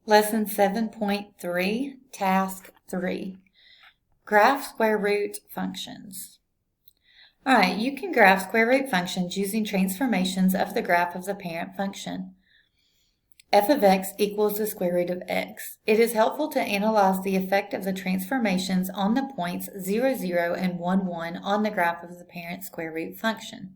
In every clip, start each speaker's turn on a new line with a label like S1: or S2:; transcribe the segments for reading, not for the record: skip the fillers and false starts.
S1: Lesson 7.3, Task 3. Graph square root functions. All right, you can graph square root functions using transformations of the graph of the parent function. F of x equals the square root of x. It is helpful to analyze the effect of the transformations on the points 0, 0, and 1, 1 on the graph of the parent square root function.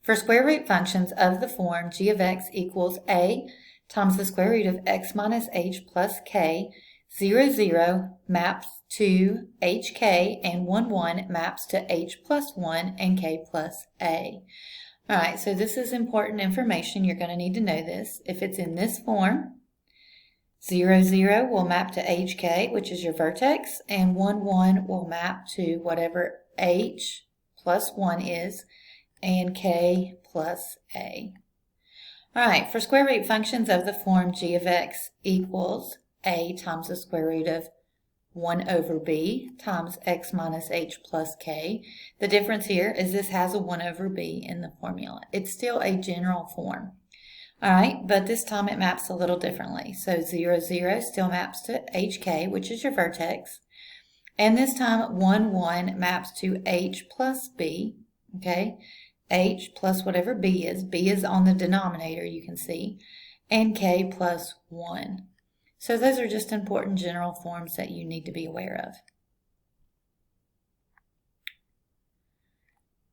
S1: For square root functions of the form g of x equals a times the square root of x minus h plus k, 0, 0 maps to hk, and 1, 1 maps to h plus 1 and k plus a. All right, so this is important information. You're going to need to know this. If it's in this form, 0, 0 will map to hk, which is your vertex, and 1, 1 will map to whatever h plus 1 is, and k plus a. All right, for square root functions of the form g of x equals a times the square root of 1 over b times x minus h plus k. The difference here is this has a 1 over b in the formula. It's still a general form. All right, but this time it maps a little differently. So 0, 0 still maps to hk, which is your vertex. And this time 1, 1 maps to h plus b, okay? H plus whatever b is. B is on the denominator, you can see, and k plus 1. So those are just important general forms that you need to be aware of.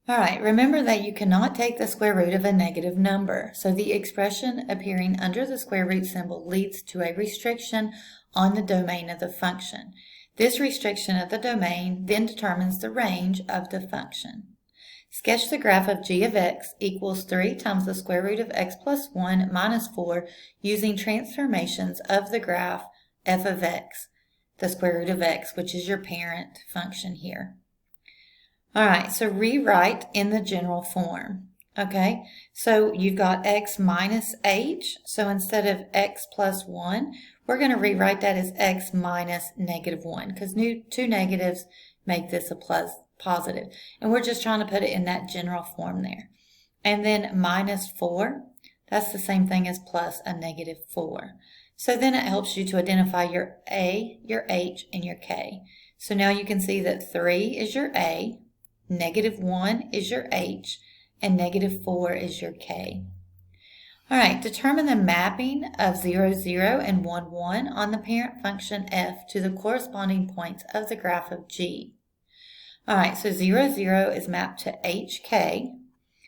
S1: All right, remember that you cannot take the square root of a negative number. So the expression appearing under the square root symbol leads to a restriction on the domain of the function. This restriction of the domain then determines the range of the function. Sketch the graph of g of x equals 3 times the square root of x plus 1 minus 4 using transformations of the graph f of x, the square root of x, which is your parent function here. All right, so rewrite in the general form. Okay, so you've got x minus h. So instead of x plus 1, we're going to rewrite that as x minus negative 1 because two negatives make this a positive. And we're just trying to put it in that general form there. And then minus 4, that's the same thing as plus a negative 4. So then it helps you to identify your a, your h, and your k. So now you can see that 3 is your a, negative 1 is your h, and negative 4 is your k. All right, determine the mapping of 0, 0 and 1, 1 on the parent function f to the corresponding points of the graph of g. All right, so 0, 0 is mapped to hk.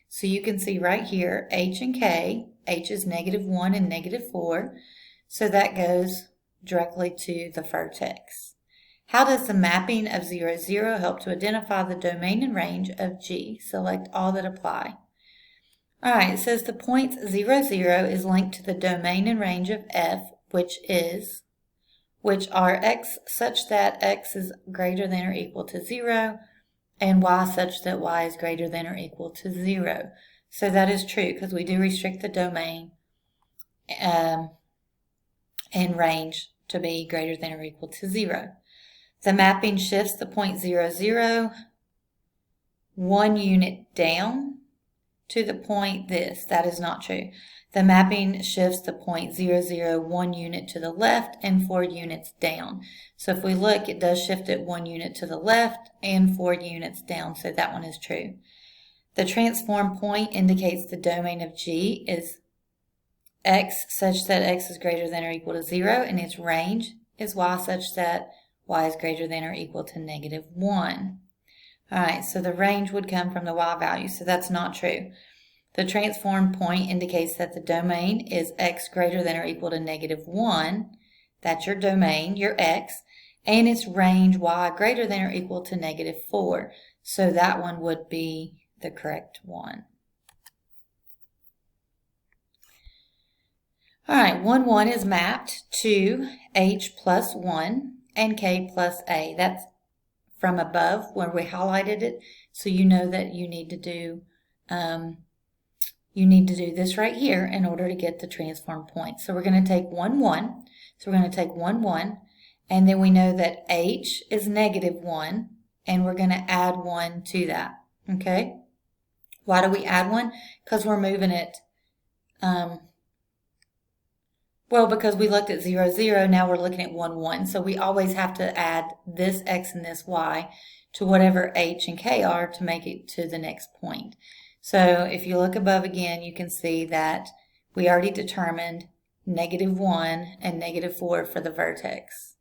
S1: So you can see right here, h and k. H is negative 1 and negative 4. So that goes directly to the vertex. How does the mapping of 0, 0 help to identify the domain and range of g? Select all that apply. All right, it says the point 0, 0 is linked to the domain and range of f, which are x such that x is greater than or equal to 0, and y such that y is greater than or equal to 0. So that is true because we do restrict the domain and range to be greater than or equal to 0. The mapping shifts the point 0, 0 1 unit down to the point this. That is not true. The mapping shifts the point 0, 0 1 unit to the left and 4 units down. So if we look, it does shift it 1 unit to the left and 4 units down. So that one is true. The transform point indicates the domain of g is x such that x is greater than or equal to 0, and its range is y such that y is greater than or equal to negative 1. All right, so the range would come from the y value, so that's not true. The transform point indicates that the domain is x greater than or equal to negative 1. That's your domain, your x, and its range y greater than or equal to negative 4. So that one would be the correct one. All right, 1, 1 is mapped to h plus 1 and k plus a. That's from above where we highlighted it, so you know that you need to do this right here in order to get the transform point. So we're going to take 1, 1. So we're going to take 1, 1, and then we know that h is negative 1, and we're going to add 1 to that, okay? Why do we add 1? Because we're moving it Well, because we looked at 0, 0, now we're looking at 1, 1. So we always have to add this x and this y to whatever h and k are to make it to the next point. So if you look above again, you can see that we already determined -1 and -4 for the vertex.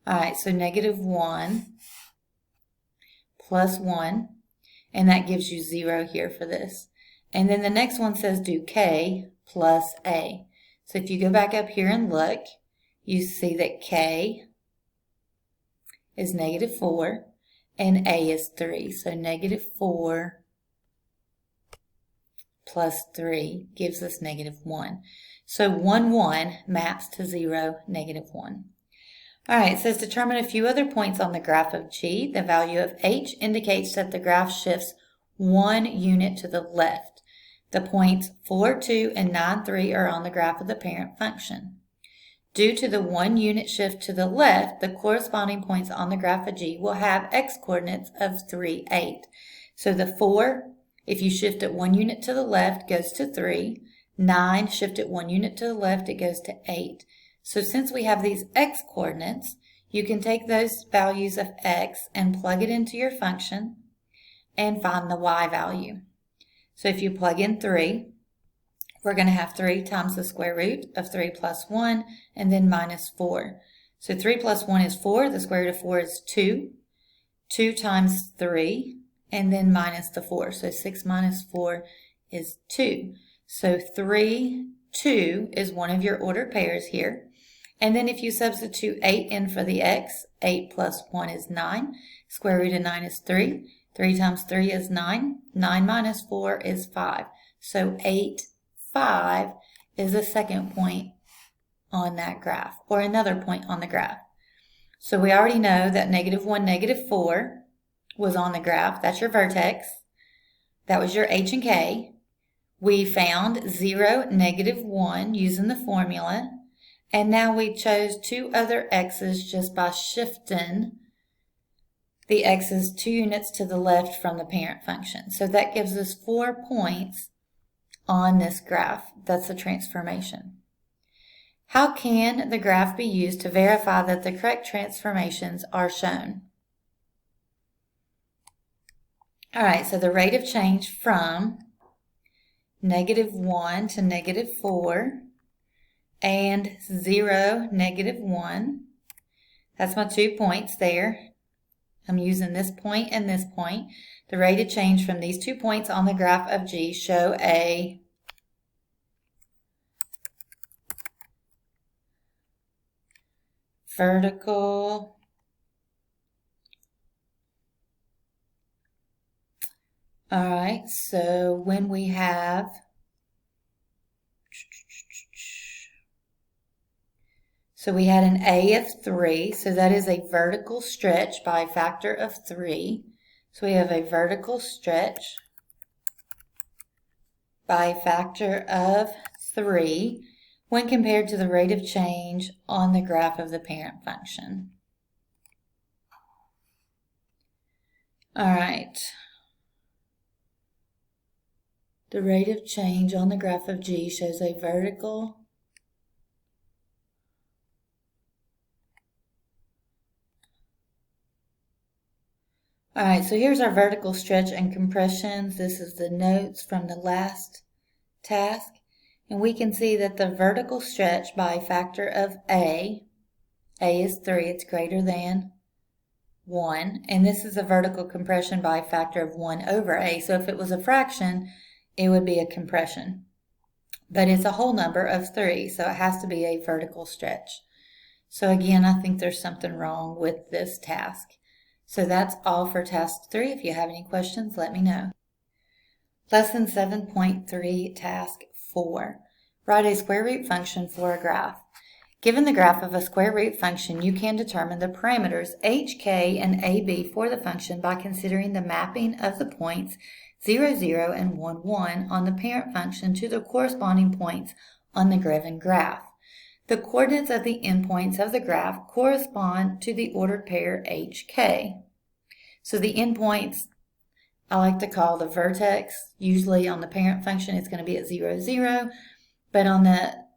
S1: All right, so -1 plus 1, and that gives you 0 here for this. And then the next one says do k plus a. So if you go back up here and look, you see that k is -4 and a is 3. So -4 plus 3 gives us -1. So 1, 1 maps to 0, -1. All right, it says determine a few other points on the graph of G. The value of H indicates that the graph shifts 1 unit to the left. The points 4, 2, and 9, 3 are on the graph of the parent function. Due to the 1 unit shift to the left, the corresponding points on the graph of G will have x-coordinates of 3, 8. So the 4, if you shift it 1 unit to the left, goes to 3. 9, shift it 1 unit to the left, it goes to 8. So since we have these x-coordinates, you can take those values of x and plug it into your function and find the y value. So if you plug in 3, we're going to have 3 times the square root of 3 plus 1, and then minus 4. So 3 plus 1 is 4. The square root of 4 is 2. 2 times 3, and then minus the 4. So 6 minus 4 is 2. So 3, 2 is one of your ordered pairs here. And then if you substitute 8 in for the x, 8 plus 1 is 9. Square root of 9 is 3. 3 times 3 is 9. 9 minus 4 is 5. So 8, 5 is the second point on that graph, or another point on the graph. So we already know that -1, -4 was on the graph. That's your vertex. That was your h and k. We found 0, -1 using the formula. And now we chose 2 other x's just by shifting the x's 2 units to the left from the parent function. So that gives us 4 points on this graph. That's the transformation. How can the graph be used to verify that the correct transformations are shown? All right, so the rate of change from -1 to -4 and 0, -1. That's my 2 points there. I'm using this point and this point. The rate of change from these 2 points on the graph of G show a vertical all right, so when we have so we had an A of 3, so that is a vertical stretch by a factor of 3. So we have a vertical stretch by a factor of 3 when compared to the rate of change on the graph of the parent function. All right. The rate of change on the graph of G shows a vertical All right, so here's our vertical stretch and compressions. This is the notes from the last task. And we can see that the vertical stretch by a factor of A is 3, it's greater than 1. And this is a vertical compression by a factor of 1 over A. So if it was a fraction, it would be a compression. But it's a whole number of 3, so it has to be a vertical stretch. So again, I think there's something wrong with this task. So that's all for task 3. If you have any questions, let me know. Lesson 7.3, task 4. Write a square root function for a graph. Given the graph of a square root function, you can determine the parameters h, k, and ab for the function by considering the mapping of the points 0, 0, and 1, 1 on the parent function to the corresponding points on the given graph. The coordinates of the endpoints of the graph correspond to the ordered pair HK. So the endpoints I like to call the vertex. Usually on the parent function it's going to be at 0, 0, but on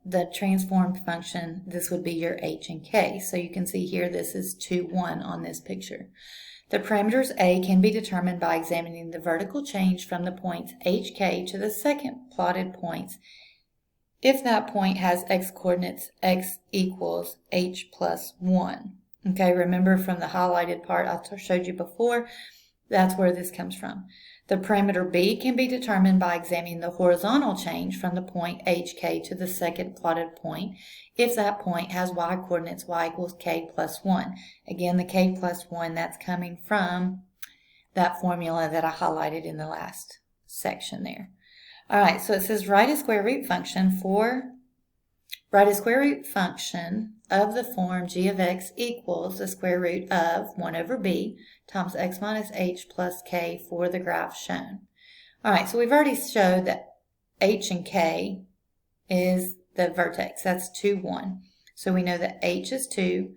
S1: the transformed function, this would be your h and k. So you can see here this is 2, 1 on this picture. The parameters a can be determined by examining the vertical change from the points hk to the second plotted points if that point has x coordinates x equals h plus 1. Okay, remember from the highlighted part I showed you before, that's where this comes from. The parameter b can be determined by examining the horizontal change from the point hk to the second plotted point if that point has y coordinates y equals k plus 1. Again, the k plus 1, that's coming from that formula that I highlighted in the last section there. All right, so it says write a square root function of the form g of x equals the square root of 1 over b times x minus h plus k for the graph shown. All right, so we've already showed that h and k is the vertex. That's 2, 1. So we know that h is 2,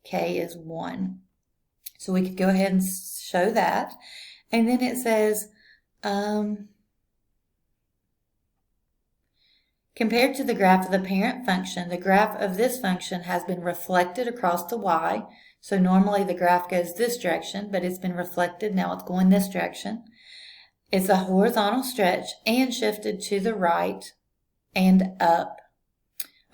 S1: k is 1. So we could go ahead and show that. And then it says, compared to the graph of the parent function, the graph of this function has been reflected across the y. So normally the graph goes this direction, but it's been reflected. Now it's going this direction. It's a horizontal stretch and shifted to the right and up.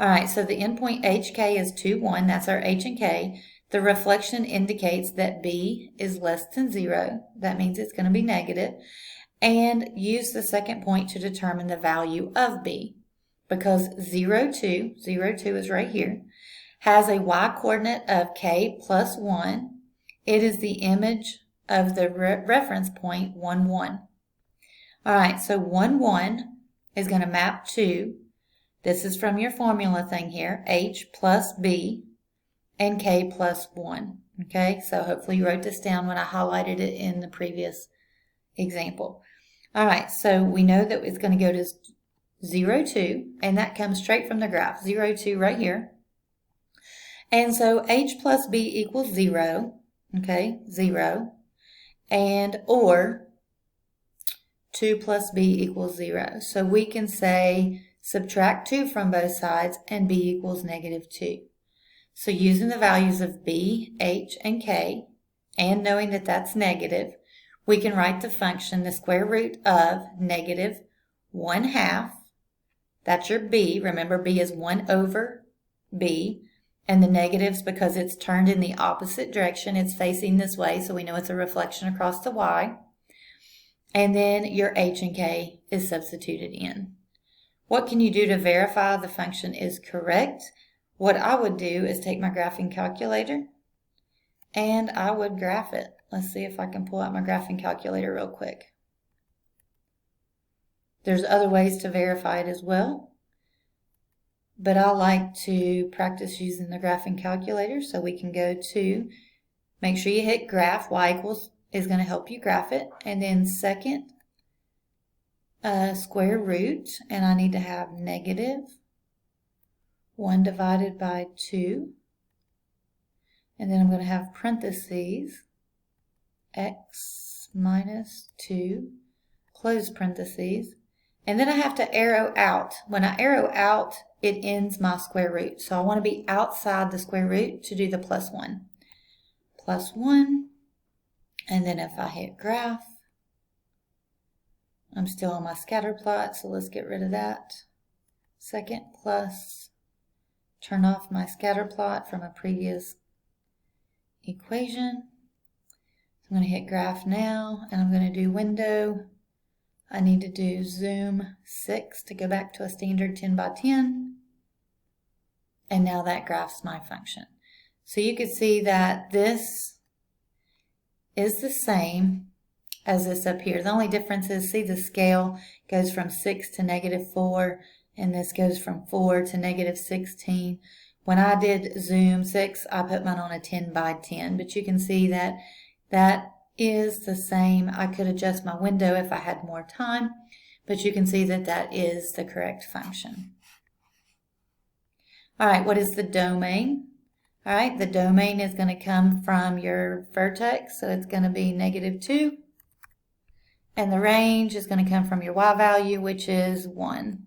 S1: All right, so the endpoint hk is 2, 1. That's our h and k. The reflection indicates that b is less than 0. That means it's going to be negative. And use the second point to determine the value of b. Because 0, 2 is right here, has a y-coordinate of k plus 1. It is the image of the reference point 1, 1. All right, so 1, 1 is going to map to, this is from your formula thing here, h plus b and k plus 1. Okay, so hopefully you wrote this down when I highlighted it in the previous example. All right, so we know that it's going to go to 0, 2, and that comes straight from the graph, 0, 2 right here. And so h plus b equals 0, okay, 0, and or 2 plus b equals 0. So we can say subtract 2 from both sides and b equals negative 2. So using the values of b, h, and k, and knowing that that's negative, we can write the function the square root of negative 1/2. That's your b. Remember, b is 1 over b. And the negatives, because it's turned in the opposite direction, it's facing this way, so we know it's a reflection across the y. And then your h and k is substituted in. What can you do to verify the function is correct? What I would do is take my graphing calculator and I would graph it. Let's see if I can pull out my graphing calculator real quick. There's other ways to verify it as well, but I like to practice using the graphing calculator. So we can go to, make sure you hit graph, y equals is going to help you graph it, and then second square root, and I need to have negative 1 divided by 2, and then I'm going to have parentheses x minus 2, close parentheses, and then I have to arrow out. When I arrow out, it ends my square root. So I want to be outside the square root to do the plus 1. Plus 1, and then if I hit graph, I'm still on my scatter plot, so let's get rid of that. Second plus, turn off my scatter plot from a previous equation. So I'm going to hit graph now, and I'm going to do window. I need to do zoom 6 to go back to a standard 10 by 10. And now that graphs my function. So you can see that this is the same as this up here. The only difference is, see, the scale goes from 6 to negative 4, and this goes from 4 to negative 16. When I did zoom 6, I put mine on a 10 by 10, but you can see that that is the same. I could adjust my window if I had more time, but you can see that that is the correct function. All right, what is the domain? All right, the domain is going to come from your vertex, so it's going to be negative 2. And the range is going to come from your y value, which is 1.